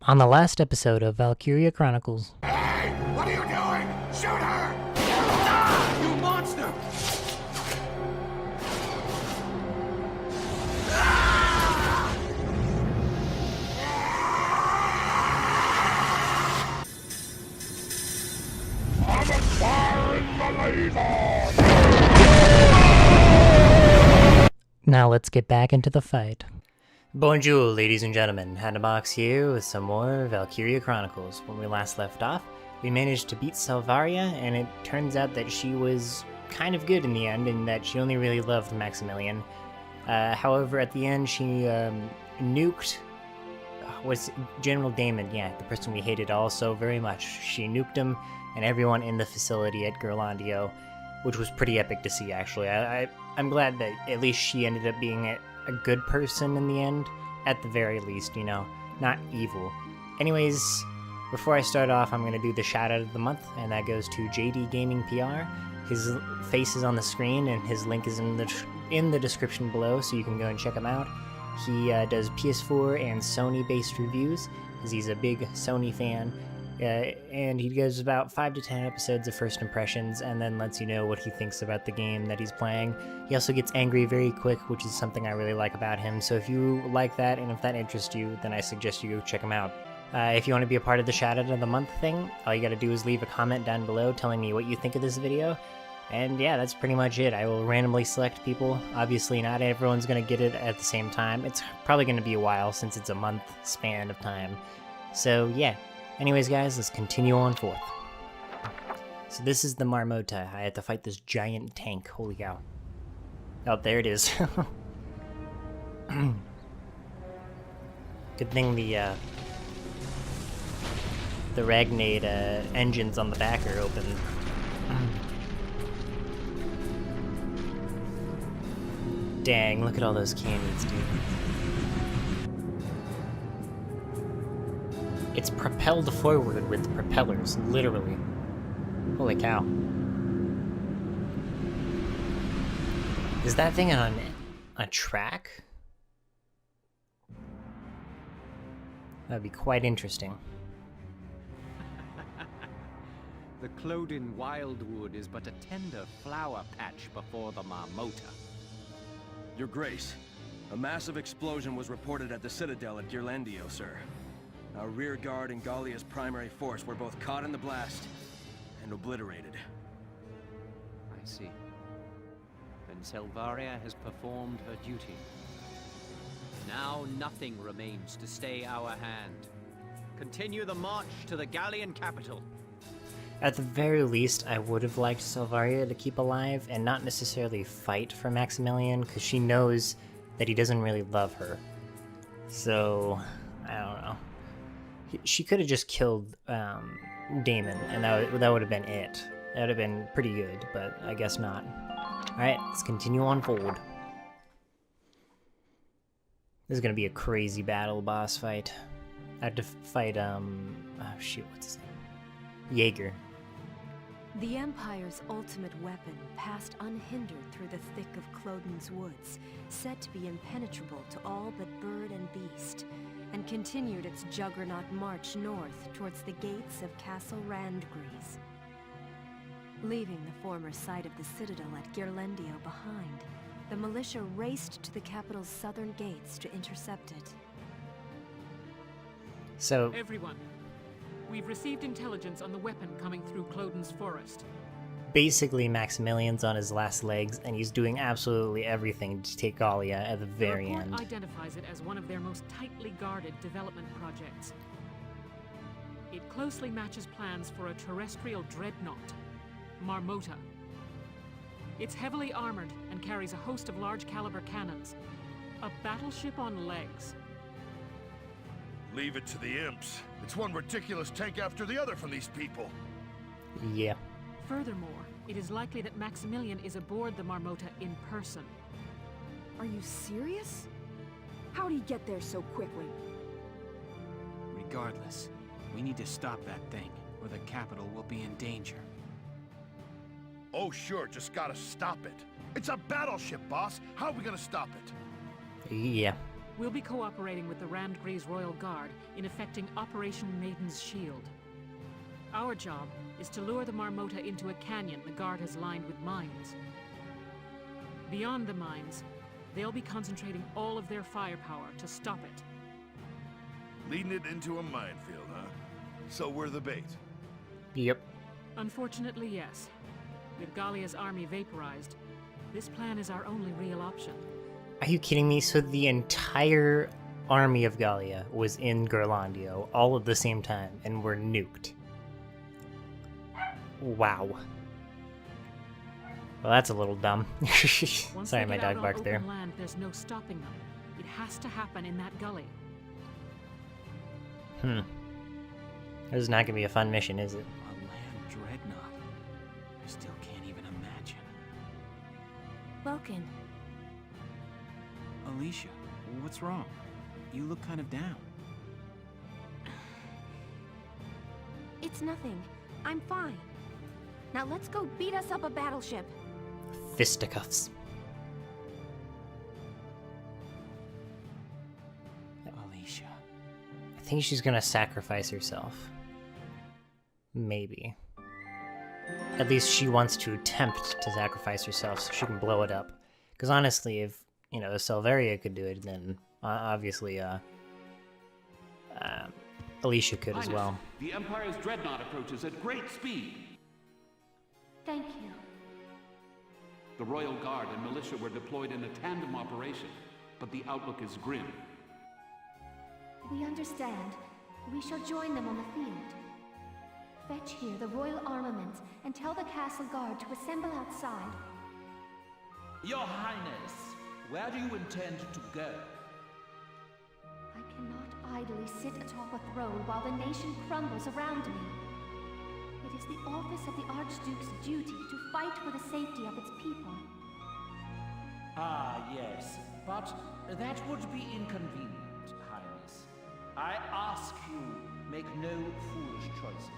On the last episode of Valkyria Chronicles. Hey! What are you doing? Shoot her! Ah! You monster! I'm a foreign believer! Now let's get back into the fight. Bonjour, ladies and gentlemen. Handabox here with some more Valkyria Chronicles. When we last left off, we managed to beat Valkyria, and it turns out that she was kind of good in the end, and that she only really loved Maximilian. However, at the end, she nuked... was General Damon, yeah, the person we hated all so very much. She nuked him and everyone in the facility at Gerlandio, which was pretty epic to see, actually. I'm glad that at least she ended up being a good person in the end, at the very least, you know, not evil. Anyways, before I start off, I'm going to do the shout out of the month, and that goes to JD Gaming PR. His face is on the screen, and his link is in the description below, so you can go and check him out. He does PS4 and Sony-based reviews, because he's a big Sony fan. And he does about 5 to 10 episodes of first impressions and then lets you know what he thinks about the game that he's playing. He also gets angry very quick, which is something I really like about him. So if you like that and if that interests you, then I suggest you go check him out. If you want to be a part of the shout out of the month thing, all you gotta do is leave a comment down below telling me what you think of this video. And yeah, that's pretty much it. I will randomly select people. Obviously not everyone's gonna get it at the same time. It's probably gonna be a while since it's a month span of time. So yeah. Anyways, guys, let's continue on forth. So this is the Marmota. I had to fight this giant tank. Holy cow. Oh, there it is. Good thing the Ragnade engines on the back are open. Dang, look at all those cannons, dude. It's propelled forward with propellers, literally. Holy cow. Is that thing on a track? That'd be quite interesting. The Clodin Wildwood is but a tender flower patch before the Marmota. Your Grace, a massive explosion was reported at the Citadel at Gerlandio, sir. Our rear guard and Gallia's primary force were both caught in the blast and obliterated. I see. Then Selvaria has performed her duty. Now nothing remains to stay our hand. Continue the march to the Gallian capital. At the very least, I would have liked Selvaria to keep alive and not necessarily fight for Maximilian, because she knows that he doesn't really love her. So, I don't know. She could have just killed Damon, and that would have been it. That would have been pretty good, but I guess not. Alright, let's continue on forward. This is gonna be a crazy battle boss fight. I have to fight, oh shoot, what's his name? Jaeger. The Empire's ultimate weapon passed unhindered through the thick of Clodin's woods, said to be impenetrable to all but bird and beast, and continued its juggernaut march north towards the gates of Castle Randgries. Leaving the former site of the Citadel at Gerlandio behind, the militia raced to the capital's southern gates to intercept it. So, Everyone, we've received intelligence on the weapon coming through Clodin's forest. basically Maximilian's on his last legs, and he's doing absolutely everything to take Gallia at the very The report end. identifies it as one of their most tightly guarded development projects. It closely matches plans for a terrestrial dreadnought, Marmota. It's heavily armored and carries a host of large-caliber cannons. A battleship on legs. Leave it to the imps. It's one ridiculous tank after the other from these people. Yeah. Furthermore, it is likely that Maximilian is aboard the Marmota in person. Are you serious? How'd he get there so quickly? Regardless, we need to stop that thing, or the capital will be in danger. Oh sure, just gotta stop it. It's a battleship, boss. How are we gonna stop it? Yeah. We'll be cooperating with the Randgree's Royal Guard in effecting Operation Maiden's Shield. Our job is to lure the Marmota into a canyon the Guard has lined with mines. Beyond the mines, they'll be concentrating all of their firepower to stop it. Leading it into a minefield, huh? So we're the bait. Yep. Unfortunately, yes. With Gallia's army vaporized, this plan is our only real option. Are you kidding me? So the entire army of Gallia was in Gerlandio all at the same time and were nuked. Wow. Well, that's a little dumb. Once Sorry, they my get out dog on barked there. open land, there's no stopping them. It has to happen in that gully. This is not gonna be a fun mission, is it? A land dreadnought. I still can't even imagine. Vulcan, Alicia, what's wrong? You look kind of down. it's nothing. I'm fine. Now let's go beat us up a battleship. Fisticuffs. Alicia. I think she's gonna sacrifice herself. Maybe. At least she wants to attempt to sacrifice herself so she can blow it up. Because honestly, if, you know, if Selvaria could do it, then obviously, Alicia could as well. The Empire's dreadnought approaches at great speed. Thank you. The Royal Guard and militia were deployed in a tandem operation, but the outlook is grim. We understand. We shall join them on the field. Fetch here the royal armaments and tell the castle guard to assemble outside. Your Highness, where do you intend to go? I cannot idly sit atop a throne while the nation crumbles around me. It is the office of the Archduke's duty to fight for the safety of its people. Ah, yes, but that would be inconvenient, Highness. I ask you, make no foolish choices.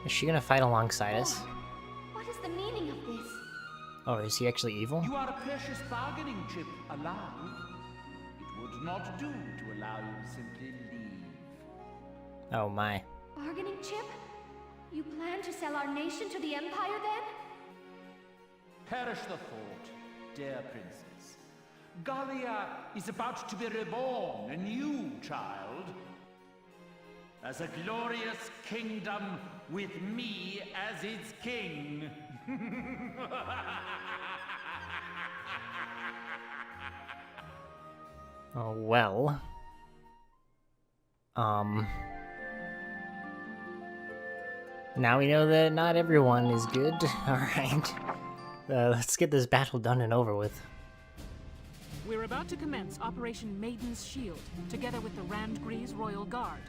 Is she gonna fight alongside us? What is the meaning of this? Oh, is he actually evil? You are a precious bargaining chip alive. It would not do to allow you to simply leave. Oh my. Bargaining chip? You plan to sell our nation to the Empire then? Perish the thought, dear princess. Gallia is about to be reborn, a new child. As a glorious kingdom with me as its king. Oh, well. Now we know that not everyone is good. Alright. Let's get this battle done and over with. We're about to commence Operation Maiden's Shield, together with the Randgree's Royal Guard.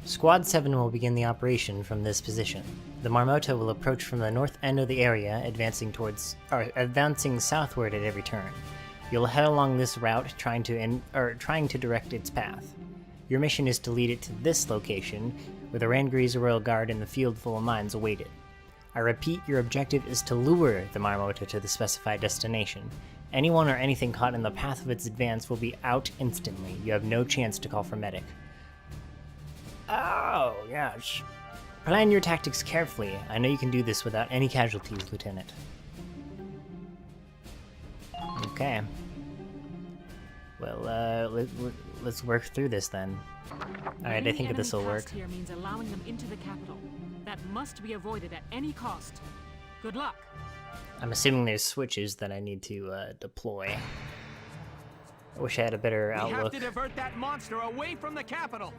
Squad 7 will begin the operation from this position. The Marmota will approach from the north end of the area, advancing southward at every turn. You'll head along this route, trying to direct its path. Your mission is to lead it to this location, where the Randgree's Royal Guard and the field full of mines await it. I repeat, your objective is to lure the Marmota to the specified destination. Anyone or anything caught in the path of its advance will be out instantly. You have no chance to call for medic. Oh, gosh. Plan your tactics carefully. I know you can do this without any casualties, Lieutenant. Okay. Well, let's work through this then. Alright, I think this will work. Here means allowing them into the capital. That must be avoided at any cost. Good luck. I'm assuming there's switches that I need to deploy. I wish I had a better outlook. We have to divert that monster away from the capital.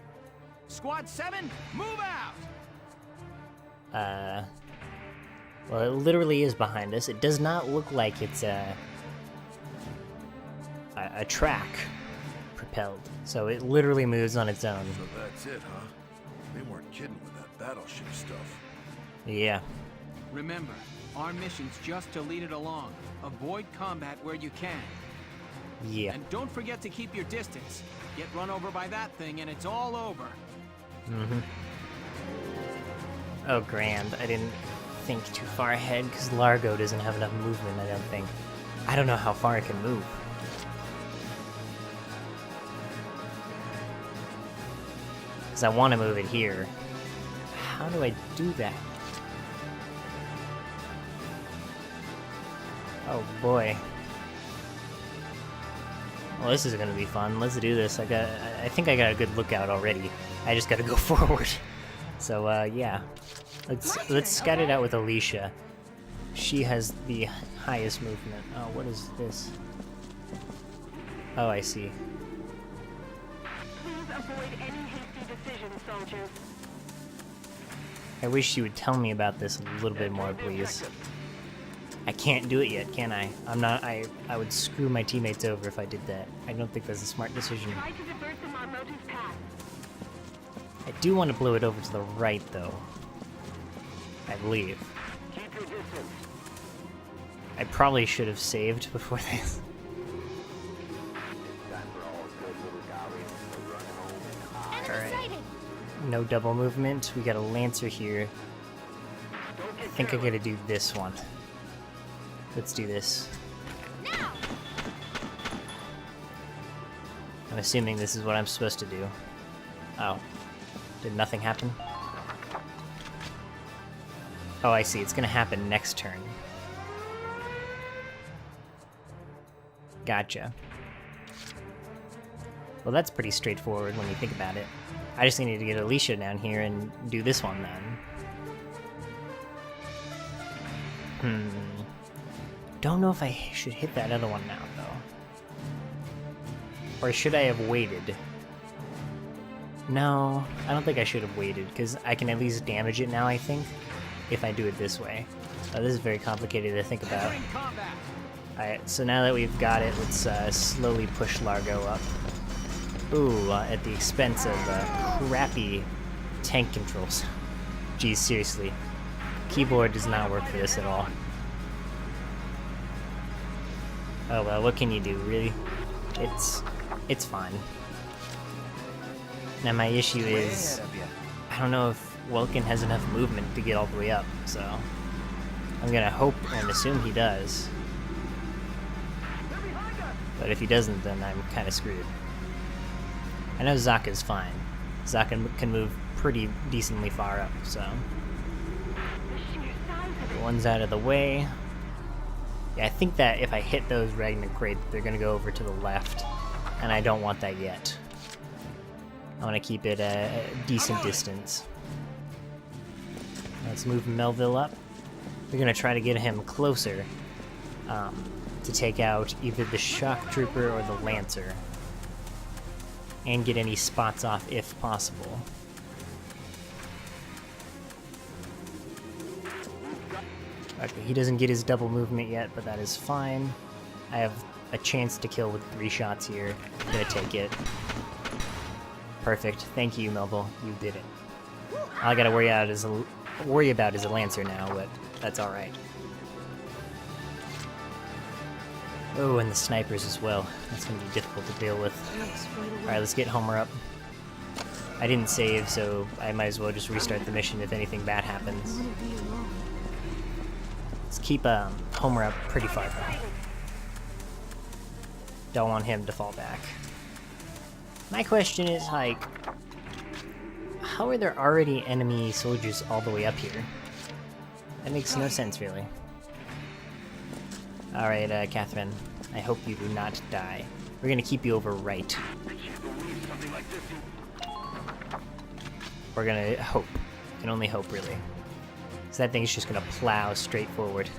Squad 7, move out! Well, it literally is behind us. It does not look like it's a track propelled, so it literally moves on its own. So that's it, huh? They weren't kidding with that battleship stuff. Yeah. Remember, our mission's just to lead it along. Avoid combat where you can. Yeah. And don't forget to keep your distance. Get run over by that thing and it's all over. Oh, grand. I didn't think too far ahead, because Largo doesn't have enough movement, I don't think. I don't know how far it can move. Because I want to move it here. How do I do that? Oh boy. Well, this is gonna be fun. Let's do this. I think I got a good lookout already. I just gotta go forward. So yeah. Let's scout it out with Alicia. She has the highest movement. Oh, what is this? Oh, I see. Please avoid any hasty decisions, soldiers. I wish you would tell me about this a little bit more, please. I can't do it yet, can I? I would screw my teammates over if I did that. I don't think that's a smart decision. Try to divert them on Moto's path. I do want to blow it over to the right, though. I believe. Keep your distance. I probably should have saved before this. Alright. No double movement. We got a Lancer here. I think I gotta do this one. Let's do this. I'm assuming this is what I'm supposed to do. Oh. Did nothing happen? Oh, I see. It's gonna happen next turn. Gotcha. Well, that's pretty straightforward when you think about it. I just need to get Alicia down here and do this one then. Don't know if I should hit that other one now, though. Or should I have waited? No, I don't think I should have waited, because I can at least damage it now, I think, if I do it this way. This is very complicated to think about. Alright, so now that we've got it, let's slowly push Largo up. Ooh, at the expense of crappy tank controls. Geez, seriously. Keyboard does not work for this at all. Oh well, what can you do, really? It's fine. Now my issue is, I don't know if Welkin has enough movement to get all the way up, so I'm gonna hope and assume he does. But if he doesn't, then I'm kind of screwed. I know Zaka's fine. Zaka can move pretty decently far up, so... One's out of the way. Yeah, I think that if I hit those Ragnar Crate, they're gonna go over to the left, and I don't want that yet. I want to keep it a decent distance. Let's move Melville up. We're gonna try to get him closer to take out either the Shock Trooper or the Lancer, and get any spots off if possible. Okay, he doesn't get his double movement yet, but that is fine. I have a chance to kill with 3 shots here. I'm gonna take it. Perfect. Thank you, Melville. You did it. All I gotta worry about is a Lancer now, but that's alright. Oh, and the snipers as well. That's gonna be difficult to deal with. Alright, let's get Homer up. I didn't save, so I might as well just restart the mission if anything bad happens. Let's keep Homer up pretty far back. Don't want him to fall back. My question is, like, how are there already enemy soldiers all the way up here? That makes no sense, really. Alright, Catherine. I hope you do not die. We're gonna keep you over right. We're gonna hope. We can only hope, really. So that thing's just gonna plow straight forward.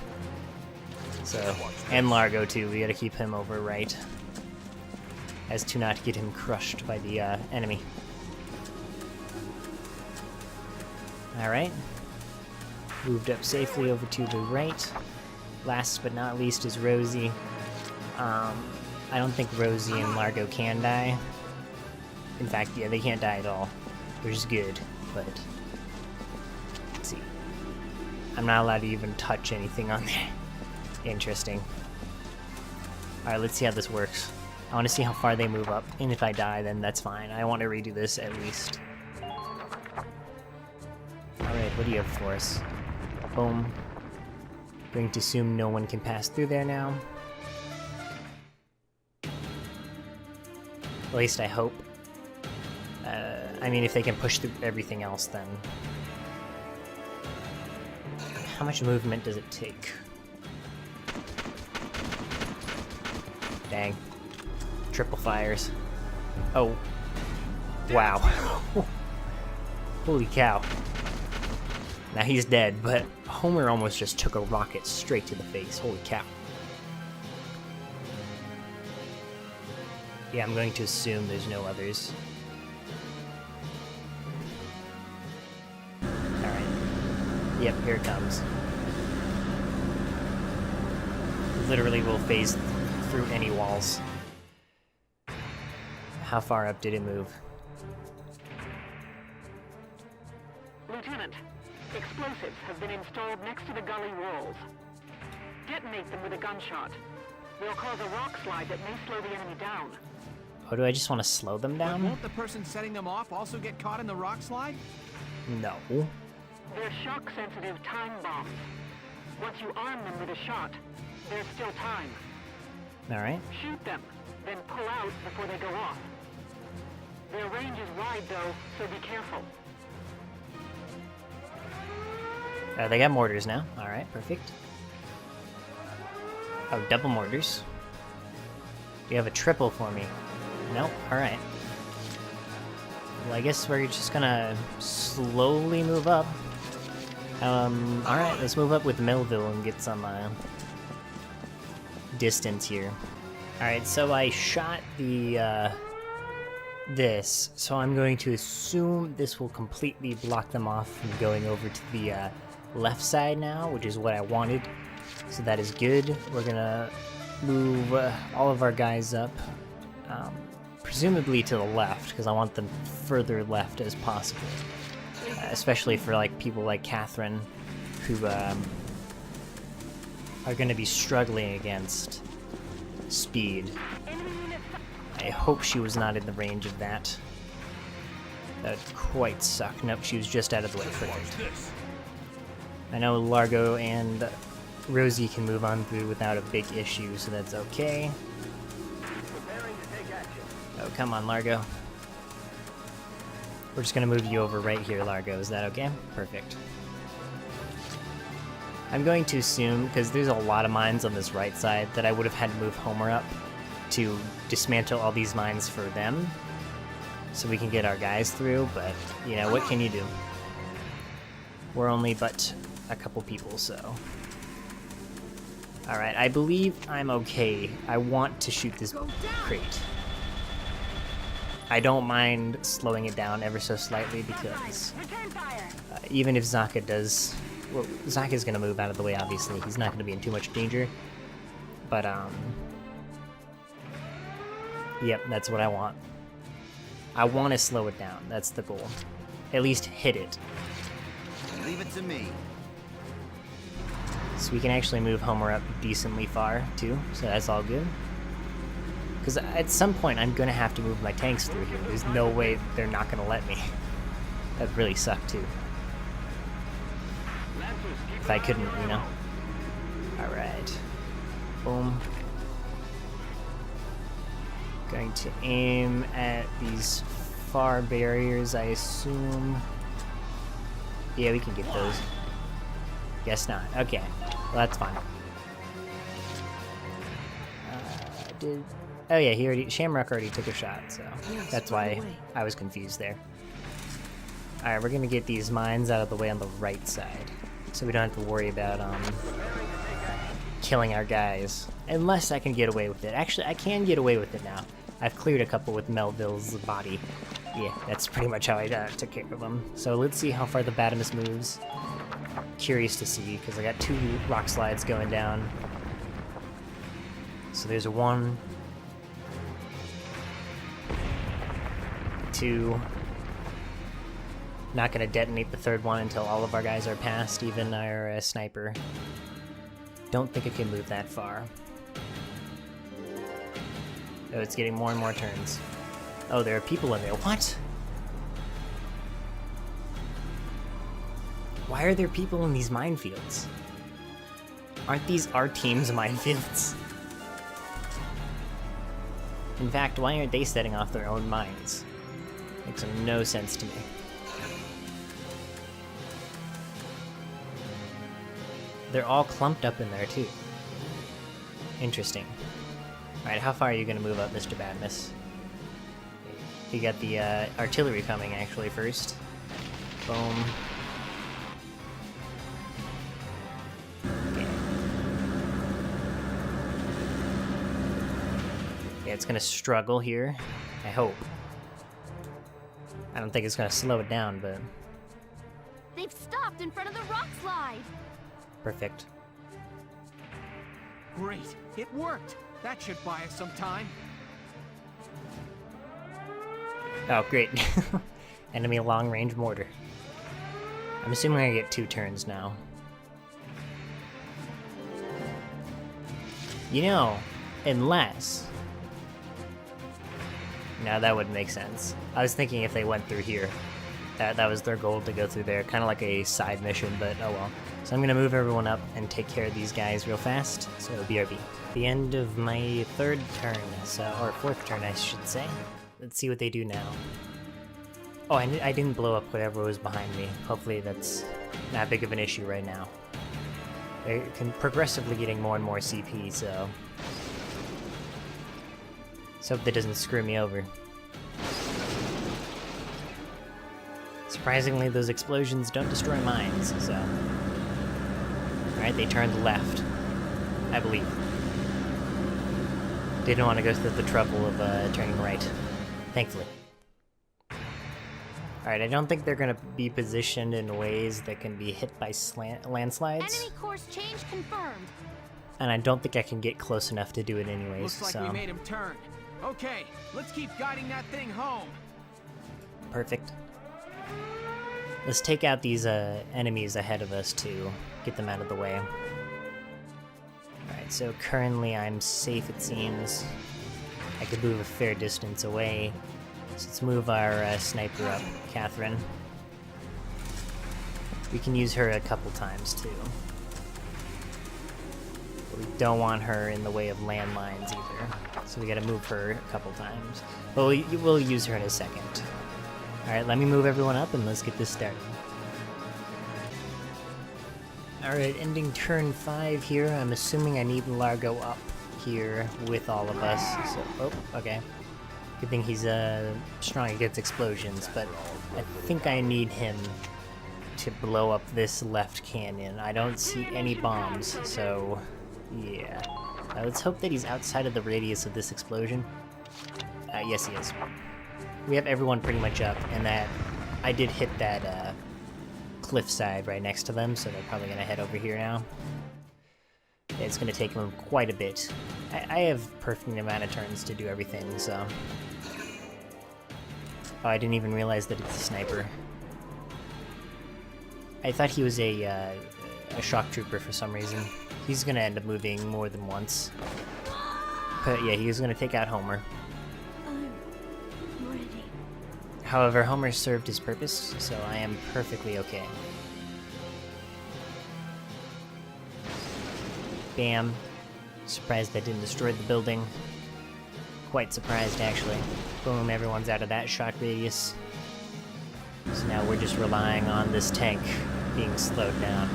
So, and Largo, too. We gotta keep him over right, as to not get him crushed by the enemy. Alright. Moved up safely over to the right. Last but not least is Rosie. I don't think Rosie and Largo can die. In fact, yeah, they can't die at all, which is good, but... Let's see. I'm not allowed to even touch anything on there. Interesting. Alright, let's see how this works. I want to see how far they move up, and if I die, then that's fine. I want to redo this at least. Alright, what do you have for us? Boom. Going to assume no one can pass through there now. At least I hope. I mean, if they can push through everything else, then... How much movement does it take? Dang. Triple fires. Oh. Wow. Holy cow. Now he's dead, but Homer almost just took a rocket straight to the face. Holy cow. Yeah, I'm going to assume there's no others. Alright. Yep, here it comes. Literally will phase through any walls. How far up did it move? Lieutenant, explosives have been installed next to the gully walls. Detonate them with a gunshot. They'll cause a rock slide that may slow the enemy down. Oh, do I just want to slow them But down? won't the person setting them off also get caught in the rock slide? No. They're shock-sensitive time bombs. Once you arm them with a shot, there's still time. Alright. Shoot them, then pull out before they go off. Their range is wide, though, so be careful. They got mortars now. Alright, perfect. Oh, double mortars. You have a triple for me. Nope, alright. Well, I guess we're just gonna slowly move up. Alright, let's move up with Melville and get some, distance here. Alright, so I shot the, this, so I'm going to assume this will completely block them off from going over to the, left side now, which is what I wanted. So that is good. We're gonna move all of our guys up, presumably to the left, because I want them further left as possible. Especially for like people like Catherine, who are going to be struggling against speed. I hope she was not in the range of that. That would quite suck. Nope, she was just out of the way. Perfect. I know Largo and Rosie can move on through without a big issue, so that's okay. Oh, come on, Largo. We're just gonna move you over right here, Largo. Is that okay? Perfect. I'm going to assume, because there's a lot of mines on this right side, that I would have had to move Homer up to dismantle all these mines for them, so we can get our guys through, but, you know, what can you do? We're only but a couple people, so... Alright, I believe I'm okay. I want to shoot this crate. I don't mind slowing it down ever so slightly because even if Zaka does... Well, Zaka's gonna move out of the way, obviously. He's not gonna be in too much danger. But, yep, that's what I want. I want to slow it down. That's the goal. At least hit it. Leave it to me. So we can actually move Homer up decently far, too. So that's all good. Because at some point, I'm going to have to move my tanks through here. There's no way they're not going to let me. That'd really suck, too. If I couldn't, you know? Alright. Boom. Going to aim at these far barriers, I assume. Yeah, we can get those. Guess not. Okay. Well, that's fine. Oh yeah, Shamrock already took a shot, so that's why I was confused there. Alright, we're gonna get these mines out of the way on the right side, so we don't have to worry about, killing our guys. Unless I can get away with it. Actually, I can get away with it now. I've cleared a couple with Melville's body. Yeah, that's pretty much how I took care of them. So let's see how far the Batimus moves. Curious to see, because I got 2 rock slides going down. So there's a 1, 2. Not gonna detonate the 3rd one until all of our guys are past, even our sniper. Don't think it can move that far. Oh, it's getting more and more turns. Oh, there are people in there. What? Why are there people in these minefields? Aren't these our team's minefields? In fact, why aren't they setting off their own mines? Makes no sense to me. They're all clumped up in there too. Interesting. Alright, how far are you gonna move up, Mr. Badness? You got the artillery coming actually first. Boom. Okay. Yeah, it's gonna struggle here. I hope. I don't think it's gonna slow it down, but... They've stopped in front of the rock slide! Perfect. Great, it worked. That should buy us some time. Oh, great. Enemy long-range mortar. I'm assuming I get 2 turns now. You know, unless... No, that wouldn't make sense. I was thinking if they went through here. That was their goal, to go through there. Kind of like a side mission, but oh well. So I'm gonna move everyone up and take care of these guys real fast. So BRB. The end of my 3rd turn, or 4th turn, I should say. Let's see what they do now. Oh, I didn't blow up whatever was behind me. Hopefully that's not big of an issue right now. They're progressively getting more and more CP, so... Let's hope that doesn't screw me over. Surprisingly, those explosions don't destroy mines, so... Alright, they turned left, I believe. They didn't want to go through the trouble of turning right, thankfully. Alright, I don't think they're going to be positioned in ways that can be hit by landslides. Enemy course change confirmed. And I don't think I can get close enough to do it anyways, Looks like so... we made him turn. Okay, let's keep guiding that thing home. Perfect. Let's take out these enemies ahead of us to get them out of the way. Alright, so currently I'm safe, it seems. I could move a fair distance away. So let's move our sniper up, Catherine. We can use her a couple times too. But we don't want her in the way of landmines either. So we gotta move her a couple times. But we'll use her in a second. Alright, let me move everyone up and let's get this started. Alright, ending turn 5 here. I'm assuming I need Largo up here with all of us. So, oh, okay. Good thing he's strong against explosions, but I think I need him to blow up this left canyon. I don't see any bombs, so yeah. Let's hope that he's outside of the radius of this explosion. Yes, he is. We have everyone pretty much up, and that I did hit that cliffside right next to them, so they're probably gonna head over here now. It's gonna take them quite a bit. I have perfect amount of turns to do everything, so... Oh, I didn't even realize that it's a sniper. I thought he was a shock trooper for some reason. He's gonna end up moving more than once. But yeah, he was gonna take out Homer. However, Homer served his purpose, so I am perfectly okay. Bam. Surprised that didn't destroy the building. Quite surprised, actually. Boom, everyone's out of that shock radius. So now we're just relying on this tank being slowed down.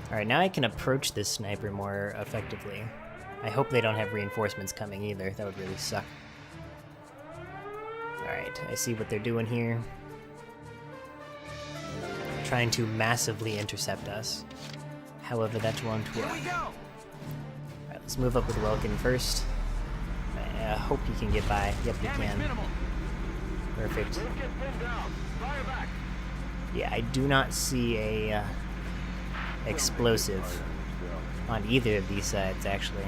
Alright, now I can approach this sniper more effectively. I hope they don't have reinforcements coming either. That would really suck. Alright, I see what they're doing here. Trying to massively intercept us. However, that won't work. Alright, let's move up with Welkin first. I hope he can get by. Yep, he can. Perfect. Yeah, I do not see a explosive on either of these sides, actually.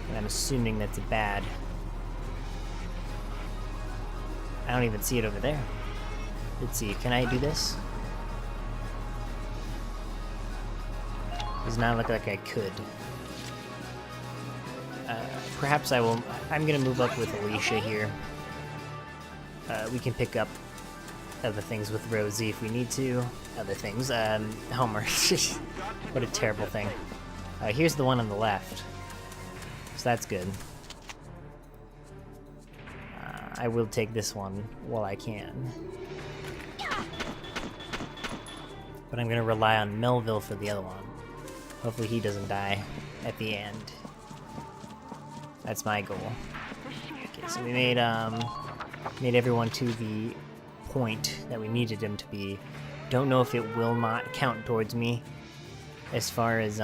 And I'm assuming that's bad. I don't even see it over there. Let's see, can I do this? Does not look like I could. Perhaps I will... I'm gonna move up with Alicia here. we can pick up other things with Rosie if we need to. Other things. Homer. What a terrible thing. Here's the one on the left. So that's good. I will take this one while I can. But I'm gonna rely on Melville for the other one. Hopefully he doesn't die at the end. That's my goal. Okay, so we made everyone to the point that we needed him to be. Don't know if it will not count towards me as far as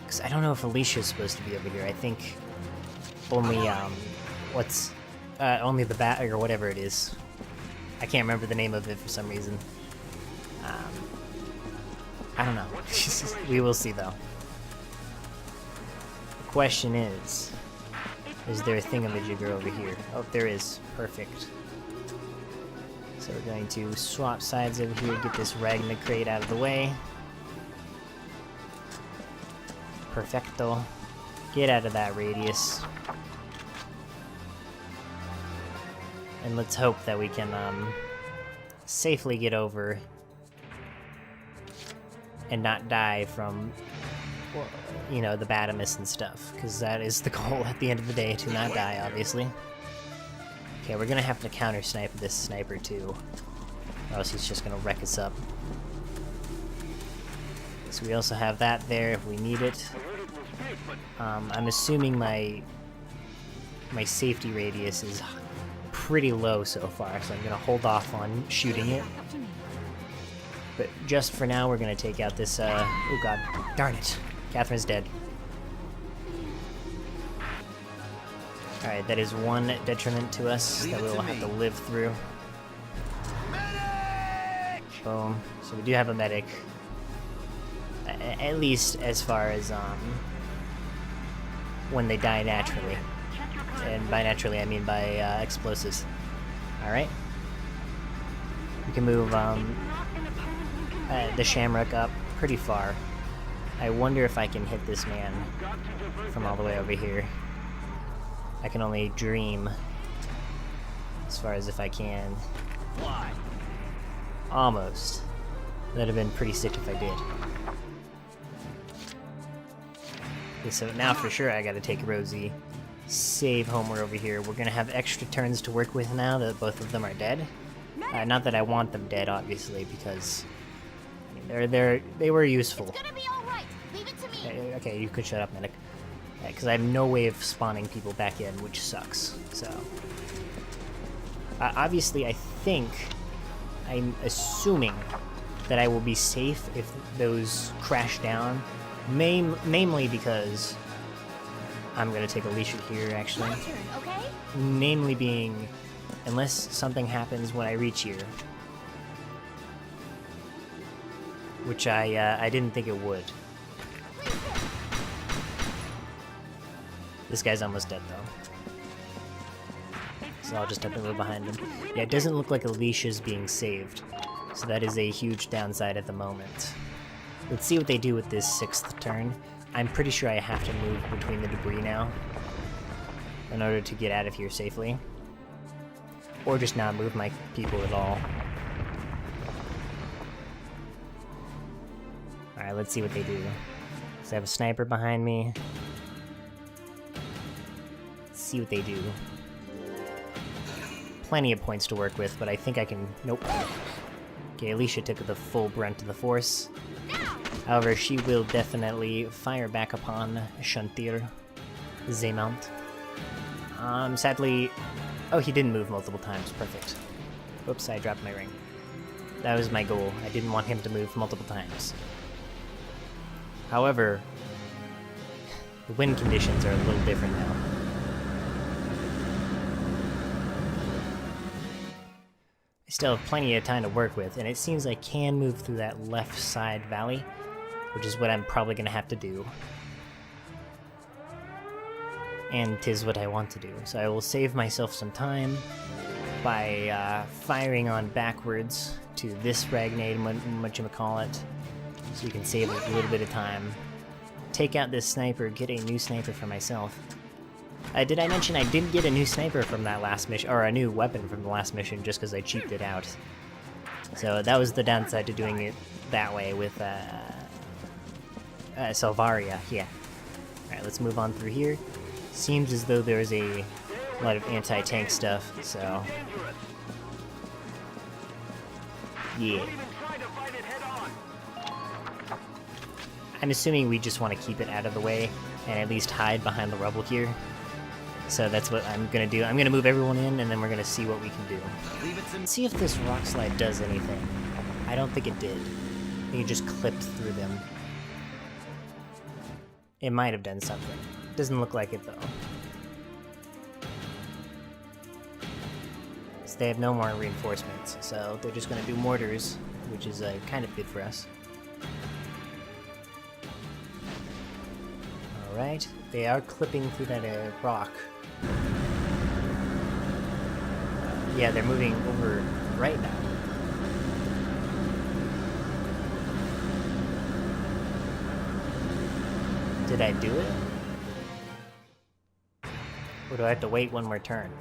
because I don't know if Alicia's supposed to be over here. I think only only the bat or whatever it is. I can't remember the name of it for some reason. I don't know. We will see though. The question is there a thingamajigger over here? Oh, there is. Perfect. So we're going to swap sides over here, get this Ragna crate out of the way. Perfecto. Get out of that radius. And let's hope that we can safely get over and not die from, well, you know, the Batimus and stuff, because that is the goal at the end of the day, to not die, obviously. Okay, we're gonna have to counter-snipe this sniper too, or else he's just gonna wreck us up. So we also have that there if we need it. I'm assuming my safety radius is pretty low so far, so I'm gonna hold off on shooting it. But just for now, we're gonna take out this, oh god, darn it. Catherine's dead. Alright, that is one detriment to us that we will have to live through. Boom. So we do have a medic. At least as far as, when they die naturally. And by naturally, I mean by, explosives. Alright. We can move, the Shamrock up pretty far. I wonder if I can hit this man from all the way over here. I can only dream as far as if I can. Almost. That'd have been pretty sick if I did. Okay, so now for sure I gotta take Rosie, save Homer over here. We're gonna have extra turns to work with now that both of them are dead. Not that I want them dead, obviously, because I mean, they were useful. It's gonna be all right. Leave it to me. Okay, you could shut up, medic. Because I have no way of spawning people back in, which sucks. So, obviously, I'm assuming that I will be safe if those crash down. Namely because I'm gonna take Alicia here, actually. My turn, okay? Namely being, unless something happens when I reach here. Which I didn't think it would. This guy's almost dead though. So I'll just have to move behind him. Yeah, it doesn't look like Alicia's being saved. So that is a huge downside at the moment. Let's see what they do with this 6th turn. I'm pretty sure I have to move between the debris now in order to get out of here safely. Or just not move my people at all. Alright, let's see what they do. So I have a sniper behind me. Let's see what they do. Plenty of points to work with, but I think I can... Nope. Okay, Alicia took the full brunt of the force. However, she will definitely fire back upon Shantir Zemount. Sadly... Oh, he didn't move multiple times. Perfect. Oops, I dropped my ring. That was my goal. I didn't want him to move multiple times. However, the wind conditions are a little different now. I still have plenty of time to work with, and it seems I can move through that left side valley, which is what I'm probably going to have to do. And 'tis what I want to do. So I will save myself some time by firing on backwards to this Ragnade, whatchamacallit, so you can save a little bit of time. Take out this sniper, get a new sniper for myself, Did I mention I did get a new sniper from that last mission, or a new weapon from the last mission, just because I cheaped it out. So that was the downside to doing it that way with Salvaria. Yeah. Alright, let's move on through here. Seems as though there's a lot of anti-tank stuff, so... yeah. I'm assuming we just want to keep it out of the way and at least hide behind the rubble here. So that's what I'm gonna do. I'm gonna move everyone in and then we're gonna see what we can do. Let's see if this rock slide does anything. I don't think it did. I think it just clipped through them. It might have done something. Doesn't look like it though. So they have no more reinforcements, so they're just gonna do mortars, which is kind of good for us. Alright, they are clipping through that rock. Yeah, they're moving over right now. Did I do it? Or do I have to wait one more turn?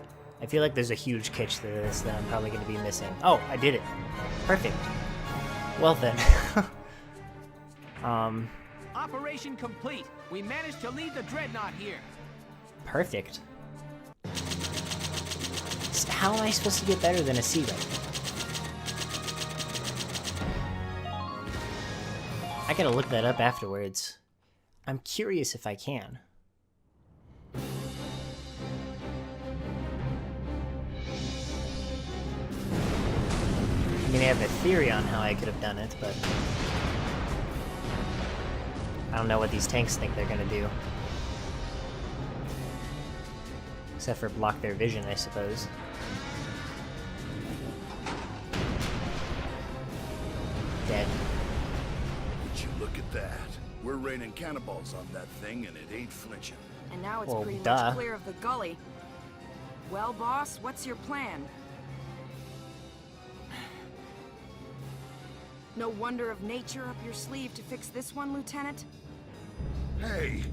I feel like there's a huge catch to this that I'm probably going to be missing. Oh, I did it. Perfect. Well then. Operation complete. We managed to lead the dreadnought here. Perfect. How am I supposed to get better than a sea ray? I gotta look that up afterwards. I'm curious if I can. I mean, I have a theory on how I could have done it, but I don't know what these tanks think they're gonna do. Except for block their vision, I suppose. Dead. Would you look at that? We're raining cannonballs on that thing and it ain't flinching. And now it's Well, pretty duh. much clear of the gully. Well, boss, what's your plan? No wonder of nature up your sleeve to fix this one, Lieutenant? Hey,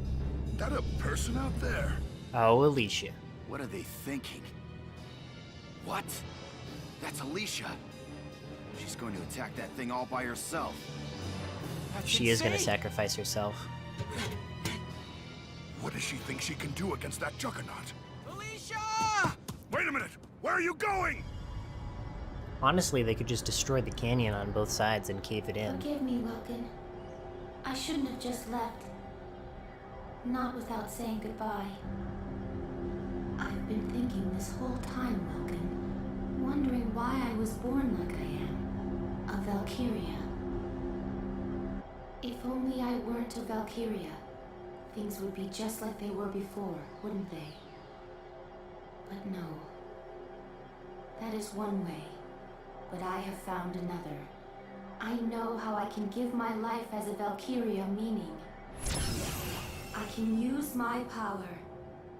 that a person out there? Oh, Alicia. What are they thinking? What? That's Alicia. She's going to attack that thing all by herself. That's She is gonna insane. sacrifice herself. What does she think she can do against that juggernaut? Alicia! Wait a minute! Where are you going? Honestly, they could just destroy the canyon on both sides and cave it in. Forgive me, Welkin. I shouldn't have just left. Not without saying goodbye. I've been thinking this whole time, Welkin, wondering why I was born like I am. A Valkyria. If only I weren't a Valkyria, things would be just like they were before, wouldn't they? But no. That is one way, but I have found another. I know how I can give my life as a Valkyria meaning. I can use my power.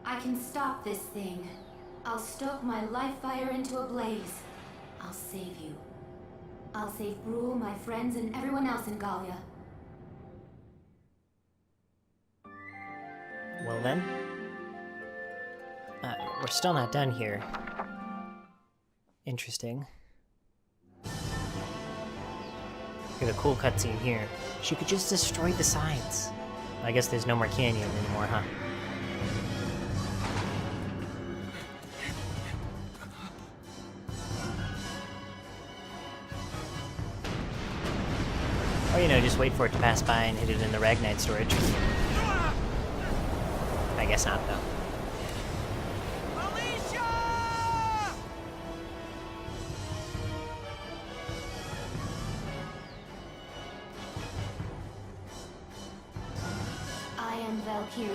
I can stop this thing. I'll stoke my life fire into a blaze. I'll save you. I'll save Brule, my friends, and everyone else in Gallia. Well then. We're still not done here. Interesting. Look at a cool cutscene here. She could just destroy the sides. I guess there's no more canyon anymore, huh? Or, you know, just wait for it to pass by and hit it in the Ragnite storage. I guess not, though. I am Valkyria.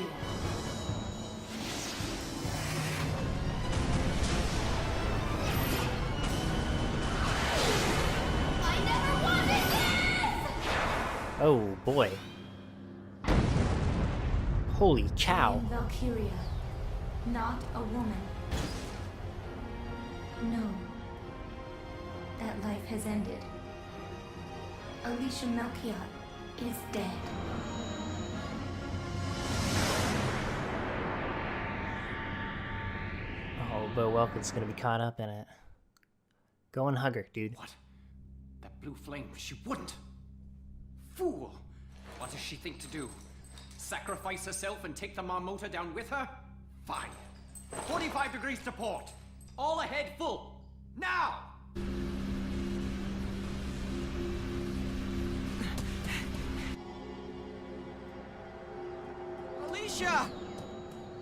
I never wanted this! Oh, boy. Holy I cow. am Valkyria, not a woman. No. That life has ended. Alicia Melchiot is dead. but Welkin's gonna be caught up in it. Go and hug her, dude. What? That blue flame, she wouldn't. Fool! What does she think to do? Sacrifice herself and take the Marmota down with her? Fine. 45 degrees to port. All ahead full. Now! Alicia!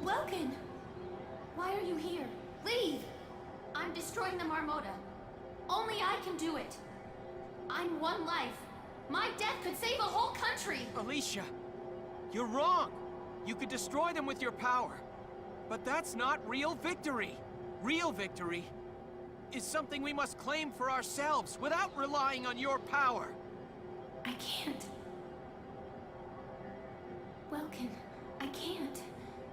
Welkin! Why are you here? Leave! I'm destroying the Marmota. Only I can do it. I'm one life. My death could save a whole country! Alicia, you're wrong. You could destroy them with your power. But that's not real victory. Real victory is something we must claim for ourselves without relying on your power. I can't. Welkin, I can't.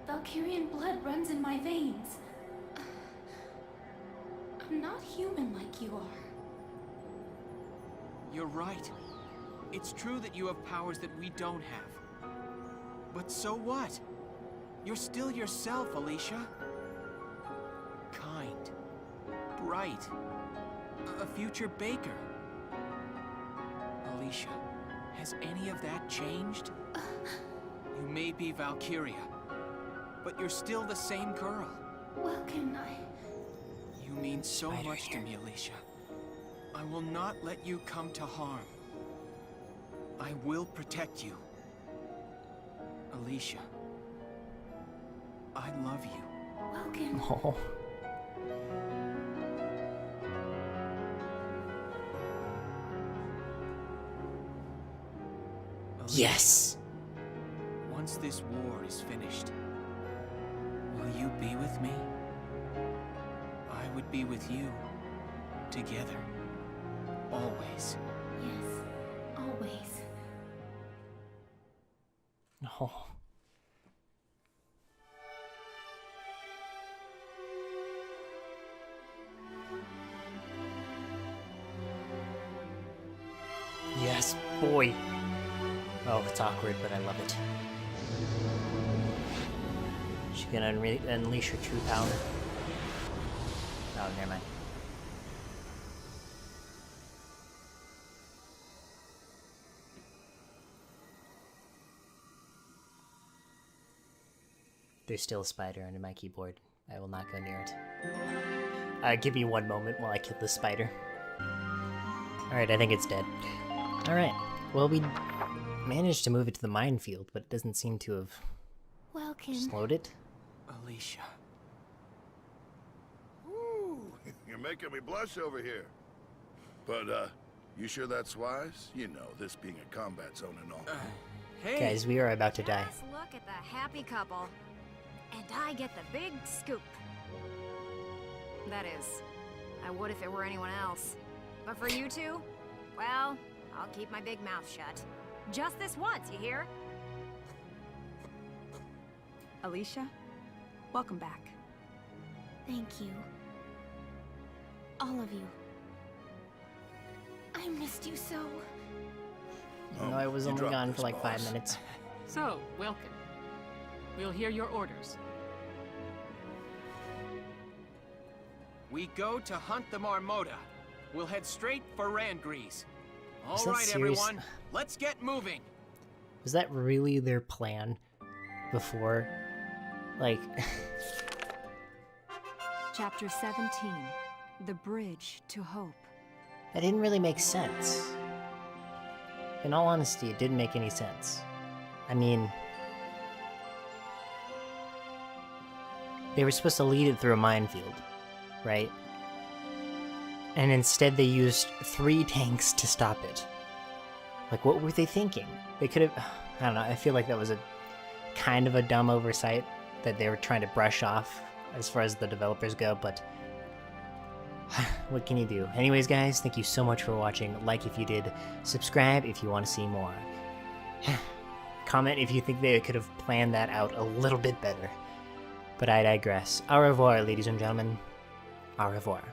Valkyrian blood runs in my veins. I'm not human like you are. You're right. It's true that you have powers that we don't have. But so what? You're still yourself, Alicia. Kind. Bright. A future baker. Alicia, has any of that changed? You may be Valkyria, but you're still the same girl. Welkin, You mean so much to me, Alicia. I will not let you come to harm. I will protect you. Alicia, I love you. Welkin. Oh. Alicia, Yes! once this war is finished, will you be with me? I would be with you. Together. Always. Yes, always. No. Yes, boy. Oh, it's awkward, but I love it. She can unleash her true power. Oh, never mind. There's still a spider under my keyboard. I will not go near it. Give me one moment while I kill this spider. Alright, I think it's dead. Alright, well, we managed to move it to the minefield, but it doesn't seem to have Welkin. slowed it. Alicia. Ooh, you're making me blush over here. But, you sure that's wise? You know, this being a combat zone and all. Hey! Guys, we are about to die. Just look at the happy couple. And I get the big scoop. That is, I would if it were anyone else. But for you two, well, I'll keep my big mouth shut. Just this once, you hear? Alicia, welcome back. Thank you. All of you. I missed you so. No, I was you only dropped gone this, for like 5 boss. minutes. So, Welkin, we'll hear your orders. We go to hunt the Marmota. We'll head straight for Randgrease. All that right, serious? everyone, let's get moving. Was that really their plan before? Like... Chapter 17. The Bridge to Hope. That didn't really make sense. In all honesty, it didn't make any sense. I mean... They were supposed to lead it through a minefield, right? And instead they used 3 tanks to stop it. Like, what were they thinking? They could have... I don't know, I feel like that was a kind of a dumb oversight that they were trying to brush off as far as the developers go, but... what can you do? Anyways, guys, thank you so much for watching. Like if you did, subscribe if you want to see more. Comment if you think they could have planned that out a little bit better. But I digress. Au revoir, ladies and gentlemen. Au revoir.